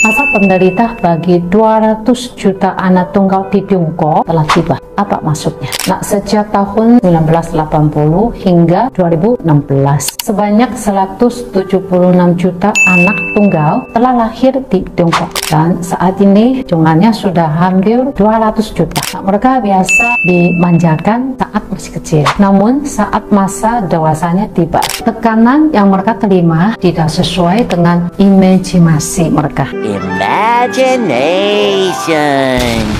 Masa penderita bagi 200 juta anak tunggal di Tiongkok telah tiba. Apa maksudnya? Nah, sejak tahun 1980 hingga 2016, sebanyak 176 juta anak tunggal telah lahir di Tiongkok. Dan saat ini jumlahnya sudah hampir 200 juta. Nah, mereka biasa dimanjakan saat masih kecil. Namun saat masa dewasanya tiba, tekanan yang mereka terima tidak sesuai dengan imajinasi mereka. Imagination.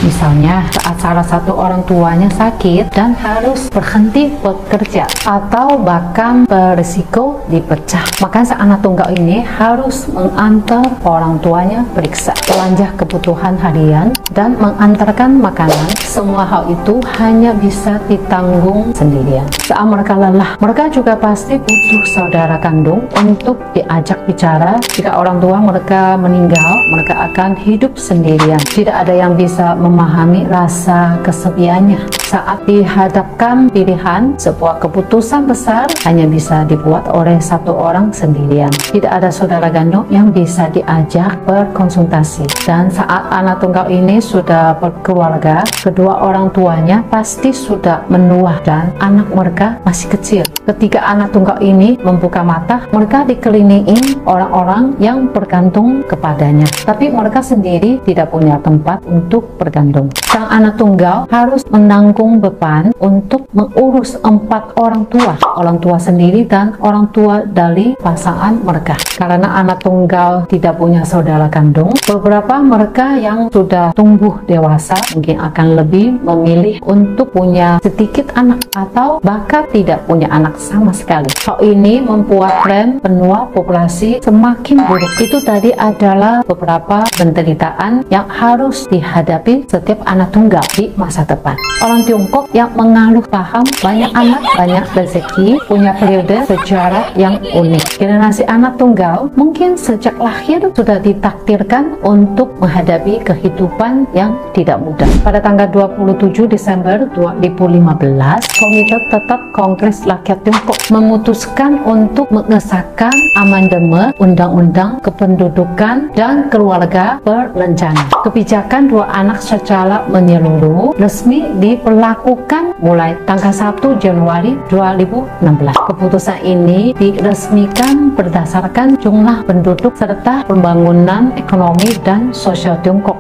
Misalnya saat salah satu orang tuanya sakit dan harus berhenti bekerja atau bahkan berisiko dipecah, maka si anak tunggal ini harus mengantar orang tuanya periksa, belanja kebutuhan harian, dan mengantarkan makanan. Semua hal itu hanya bisa ditanggung sendirian. Saat mereka lelah, mereka juga pasti butuh saudara kandung untuk diajak bicara. Jika orang tua mereka meninggal, mereka akan hidup sendirian. Tidak ada yang bisa memahami rasa kesepiannya saat dihadapkan pilihan. Sebuah keputusan besar hanya bisa dibuat oleh satu orang sendirian. Tidak ada saudara kandung yang bisa diajak berkonsultasi. Dan saat anak tunggal ini sudah berkeluarga, kedua orang tuanya pasti sudah menua dan anak mereka masih kecil. Ketika anak tunggal ini membuka mata, mereka dikelilingi orang-orang yang bergantung kepadanya, tapi mereka sendiri tidak punya tempat untuk bergantung. Sang anak tunggal harus menanggung beban untuk mengurus 4 orang tua sendiri dan orang tua dari pasangan mereka. Karena anak tunggal tidak punya saudara kandung, beberapa mereka yang sudah tumbuh dewasa mungkin akan lebih memilih untuk punya sedikit anak atau bahkan tidak punya anak sama sekali. Hal ini membuat tren penua populasi semakin buruk. Itu tadi adalah beberapa penderitaan yang harus dihadapi setiap anak tunggal di masa depan. Orang Tiongkok yang mengaluh paham banyak anak, banyak rezeki, punya periode sejarah yang unik. Generasi anak tunggal mungkin sejak lahir sudah ditakdirkan untuk menghadapi kehidupan yang tidak mudah. Pada tanggal 27 Desember 2015, Komite Tetap Kongres Rakyat Tiongkok memutuskan untuk mengesahkan amandemen Undang-Undang Kependudukan dan Keluarga Berencana. Kebijakan 2 anak secara menyeluruh resmi diberlakukan mulai tanggal 1 Januari 2016. Keputusan ini diresmikan berdasarkan jumlah penduduk serta pembangunan ekonomi dan sosial Tiongkok.